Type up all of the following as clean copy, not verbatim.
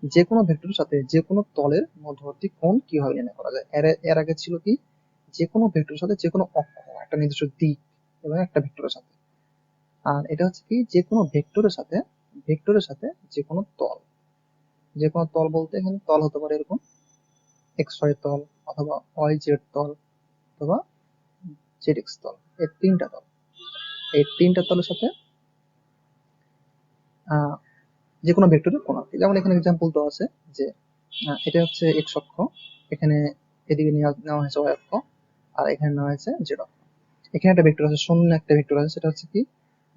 যে কোনো ভেক্টরের সাথে যে কোনো তলের মধ্যবর্তী কোণ কিভাবে নির্ণয় করা যায়। এর আগে ছিল কি, যে কোনো ভেক্টরের সাথে যে কোনো অক্ষ, একটা নির্দিষ্ট দিক এবং একটা ভেক্টরের সাথে। আর এটা হচ্ছে কি, যে কোনো ভেক্টরের সাথে যে কোনো তল। যে কোনো তল বলতে এখানে তল হতে পারে এরকম এক্স ওয়াই তল, অথবা ওয়াই জেড তল, অথবা জেড এক্স তল। এই তিনটা তল, এই তিনটা তলের সাথে যে কোনো ভেক্টরের কোণ আর কি। যেমন এখানে এক্সাম্পল দেওয়া আছে যে এটা হচ্ছে এক্স অক্ষ, এখানে এদিকে নেওয়া হয়েছে ওয়াই অক্ষ, আর এখানে নেওয়া হয়েছে জেড অক্ষ। এখানে একটা ভেক্টর আছে, শূন্য একটা ভেক্টর আছে, সেটা হচ্ছে কি,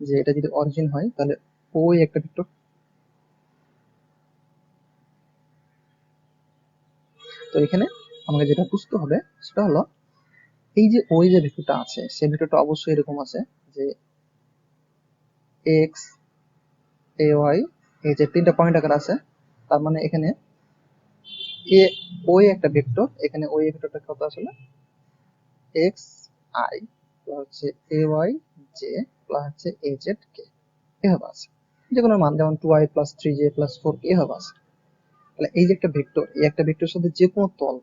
যে এটা যদি অরিজিন হয় তাহলে ওই একটা ভেক্টর। তো এখানে আমাকে যেটা বুঝতে হবে সেটা হলো, এই যে ওই যে ভেক্টরটা আছে, সেই ভেক্টরটা অবশ্যই এরকম আছে যে এক্স এ ওয়াই এই যে তিনটা পয়েন্ট আকার আছে। তার মানে এখানে এ ওই একটা ভেক্টর, এখানে ওই ভেক্টরটা কত আসলে এক্স আই প্লাস হচ্ছে এ ওয়াই জে প্লাস হচ্ছে এ জেড কে, এভাবে আছে। যে কোনো মান, যেমন 2i plus 3j plus 4k এভাবে আছে। তাহলে এই যে একটা ভেক্টর, এই একটা ভেক্টরের সাথে যে কোনো তল,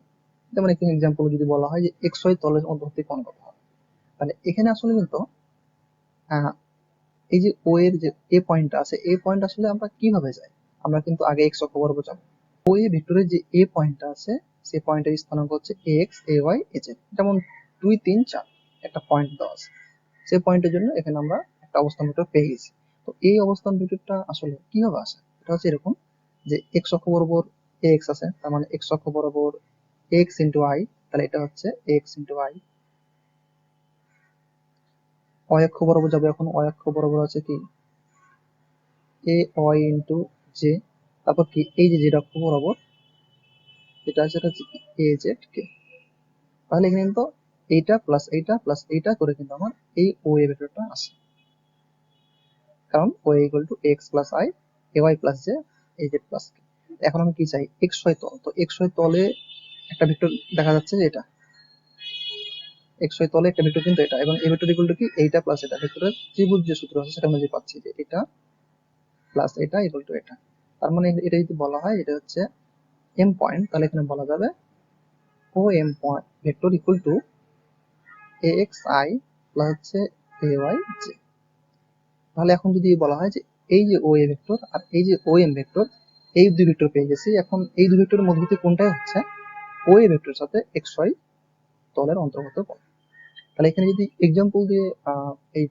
যেমন এখানে এক্সাম্পল যদি বলা হয় যে এক্স ওয়াই তলের মধ্যবর্তী কোণ কত হবে, তাহলে এখানে আসলে কিন্তু এই যে ও এর যে এ পয়েন্টটা আছে, এ পয়েন্ট আসলে আমরা কিভাবে যাই, আমরা কিন্তু আগে এক্স অক্ষ বরাবর যাবো। ও এ ভেক্টরের যে এ পয়েন্টটা আছে, সেই পয়েন্টের স্থানাঙ্ক হচ্ছে এক্স এ ওয়াই এ জেড। যেমন 2 3 4 একটা পয়েন্ট দেওয়া আছে, সেই পয়েন্টের জন্য এখানে আমরা একটা অবস্থান ভেক্টর পেয়ে গেছি। তো এই অবস্থান ভেক্টরটা আসলে কিভাবে আসে, এটা হচ্ছে এরকম যে এক্স অক্ষ বরাবর এক্স আছে, তার মানে এক্স অক্ষ বরাবর এক্স ইন্টু আই, তাহলে এটা হচ্ছে এক্স ইন্টু আই। ওয়াই অক্ষ বরাবর যাবে, এখন ওয়াই অক্ষ বরাবর আছে কি এ ওয়াই ইন্টু জে, তারপর কি এই যে জেড অক্ষ বরাবর এটা আছে, এটা হচ্ছে এ জেড কে। তাহলে এখানে কিন্তু এইটা প্লাস এইটা প্লাস এইটা করে কিন্তু আমার এই ও এ ভেক্টরটা আসে, কারণ O equal to X plus I A Y plus J A Z plus K. এখন আমি কি চাই, এক্স ওয়াই তল। তো এক্স ওয়াই তলে একটা ভেক্টর দেখা যাচ্ছে যে এটা এক্স ওয়াই তলে একটা ভেক্টর কিন্তু এটা, এবং এই ভেক্টর ইকুয়াল টু কি এইটা প্লাস এটা, ভেক্টরের ত্রিভুজ যে সূত্র আছে সেটা আমরা যে পাচ্ছি যে এটা প্লাস এটা ইকুয়াল টু এটা। তার মানে এটা যদি বলা হয় এটা হচ্ছে এম পয়েন্ট, তাহলে এখানে বলা যাবে O M point vector equal to A X I plus হচ্ছে এ ওয়াই জে। তাহলে এখন যদি বলা হয় যে এই যে ও এ ভেক্টর আর এই যে ও এম ভেক্টর, এই দুই ভেক্টর পেয়ে গেছি, এখন এই দুই ভেক্টরের মধ্যবর্তী কোণটাই হচ্ছে ও এ ভেক্টরের সাথে এক্স ওয়াই তলের অন্তর্গত কোণ। তাহলে এখানে যদি এক্সাম্পল দিয়ে এই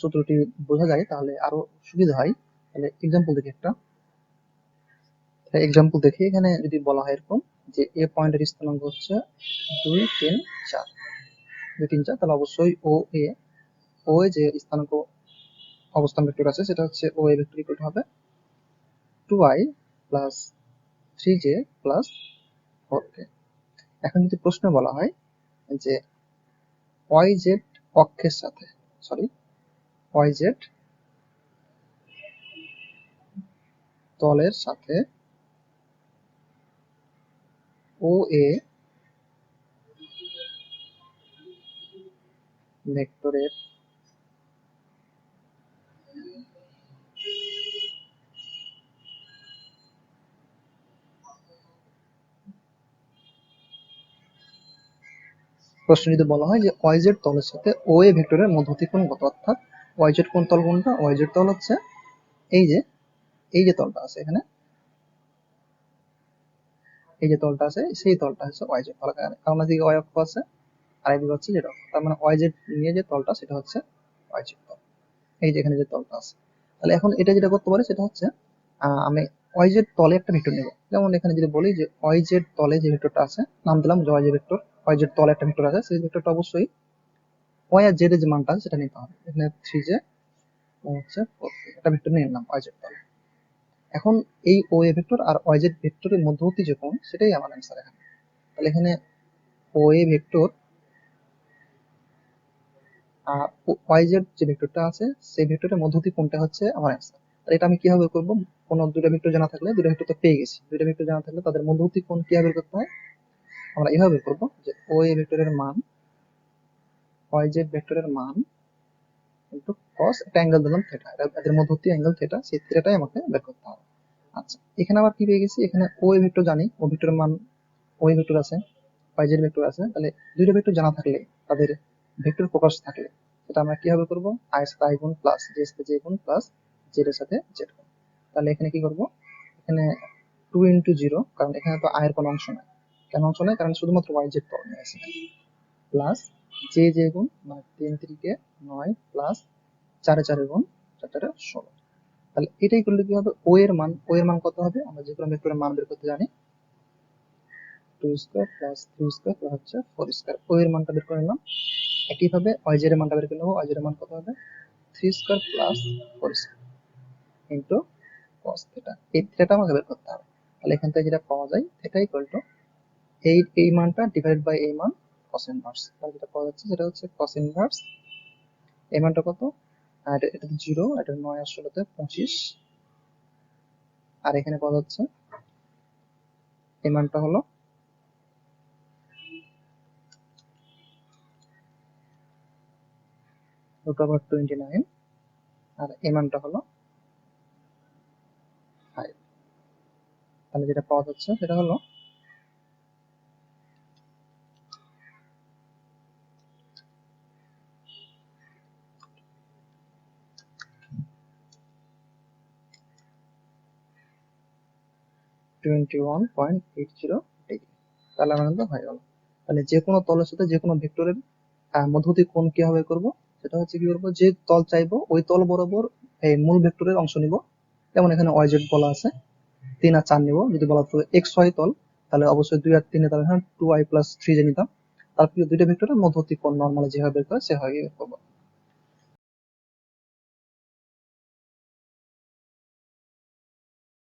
সূত্রটি বোঝা যায় তাহলে আরো সুবিধা হয়। তাহলে এক্সাম্পল দেখি একটা, এক্সাম্পল দেখি এখানে যদি বলা হয় এরকম যে এ পয়েন্টের স্থানাঙ্ক হচ্ছে 2 3 4, 2 3 4, তাহলে অবশ্যই ও এ যে স্থানাঙ্ক অবস্থান ভেক্টর আছে সেটা হচ্ছে ও এ ভেক্টর ইকুয়াল হবে 2i plus 3j plus 4k। এখন যদি প্রশ্ন বলা হয় যে ওয়াই জেড অক্ষের সাথে, সরি ওয়াই জেড তলের সাথে ও এ ভেক্টরের প্রশ্ন যদি বলা হয় যে ওয়াই জেড তলের সাথে ও এ ভেক্টরের মধ্যবর্তী কোণ কত, অর্থাৎ ওয়াই জেড কোন তল কোনটা, ওয়াই জেড তল হচ্ছে এই যে তলটা আছে এখানে, এই যে তলটা আছে সেই তলটা হচ্ছে ওয়াই জেড তল, কারণ এদিকে ওয়াই অক্ষ আছে আর এদিকে হচ্ছে জেড অক্ষ, তার মানে ওয়াই জেড নিয়ে যে তলটা সেটা হচ্ছে ওয়াই জেড তল, এই যে এখানে যে তলটা আছে। তাহলে এখন এটা যেটা করতে পারি সেটা হচ্ছে আমি ওয়াই জেড তলে একটা ভেক্টর নেব। যেমন এখানে যদি বলি যে ওয়াই জেড তলে যে ভেক্টরটা আছে, নাম দিলাম যে y z vector, y z তলে একটা ভেক্টর আছে, সেই ভেক্টরটা অবশ্যই ওয়াই আর জেড এর যে মানটা আছে সেটা নিতে হবে। এখানে 3j হচ্ছে 4k, একটা ভেক্টর নিয়ে নিলাম ওয়াই জেড তলে। এখন এই ও এ ভেক্টর আর ওয়াই জেড ভেক্টরের মধ্যবর্তী যে কোণ সেটাই আমার অ্যান্সার এখানে। তাহলে এখানে ও এ ভেক্টর আর ওয়াই জেড যে ভেক্টরটা আছে সেই ভেক্টরের মধ্যবর্তী কোণটা হচ্ছে আমার অ্যান্সার। তাহলে এটা আমি কিভাবে করব, কোনো দুটো ভেক্টর জানা থাকলে, দুটো ভেক্টর তো পেয়ে গেছি, দুটো ভেক্টর জানা থাকলে তাদের মধ্যবর্তী কোণ কিভাবে বের করতে হয়, আমরা এভাবে করব যে ও এ ভেক্টরের মান ওয়াই জেড ভেক্টরের মান কিন্তু cos একটা অ্যাঙ্গেল দিলাম থিটা, এদের মধ্যবর্তী অ্যাঙ্গেল থিটা, সেই থিটাটাই আমাকে বের করতে হবে। আচ্ছা, এখানে আবার কি পেয়ে গেছি, এখানে ও ভেক্টর জানি, ও ভেক্টরের মান ও ভেক্টর আছে, জেড ভেক্টর আছে, তাহলে দুইটা ভেক্টর জানা থাকলে তাদের ভেক্টর প্রকাশ থাকলে সেটা আমরা কিভাবে করব, আই এর সাথে আই গুণ প্লাস জে এর সাথে জে গুণ প্লাস জেড এর সাথে জেড গুণ। তাহলে এখানে কি করব, এখানে 2 × 0, কারণ এখানে তো আয়ের কোনো অংশ নাই। কেন অংশ নাই, কারণ শুধুমাত্র ওয়াই জেড পাওয়া আছে, প্লাস জে জে গুণ মানে 3 × 9 প্লাস 4 গুণ 4 16। তাহলে এটাই করলে কি হবে, ও এর মান কত হবে, আমরা যে কোনো ভেক্টরের মান বের করতে জানি, 2² প্লাস 3² প্লাস হচ্ছে 4², ও এর মানটা বের করে নিলাম। একইভাবে ওয়াই জেড এর মানটা বের করে নেবো, ওয়াই জেড এর মান কত হবে, 3² প্লাস 4² ইন্টু cos থিটা, এই থিটাটা আমাকে বের করতে হবে। তাহলে এখান থেকে যেটা পাওয়া যায় থিটা ইকুয়াল টু এই মানটা ডিভাইড বাই এই মান cos ইনভার্স, তাহলে যেটা পাওয়া যাচ্ছে সেটা হচ্ছে cos ইনভার্স, এই মানটা কত, আর এটা 0, এটা 9 আর 16 25, আর এখানে পাওয়া যাচ্ছে এই মানটা হলো √29, আর এই মানটা হলো 5। তাহলে যেটা পাওয়া যাচ্ছে সেটা হলো (21.80 ডিগ্রি)। তাহলে আমার কিন্তু হয়ে গেল। তাহলে যে কোনো তলের সাথে যে কোনো ভেক্টরের মধ্যবর্তী কোণ কিভাবে করব, সেটা হচ্ছে কি করব, যে তল চাইবো ওই তল বরাবর এই মূল ভেক্টরের অংশ নিব। যেমন এখানে ওয়াই জেড বলা আছে, 3 আর 4 নিব। যদি বলা হতো এক্স ওয়াই তল, তাহলে অবশ্যই 2 আর 3 তাহলে 2i + 3 যে নিতাম। তারপরে দুইটা ভেক্টরের মধ্যবর্তী কোণ নরমালি যেভাবে বের করে সেভাবে বের করবো।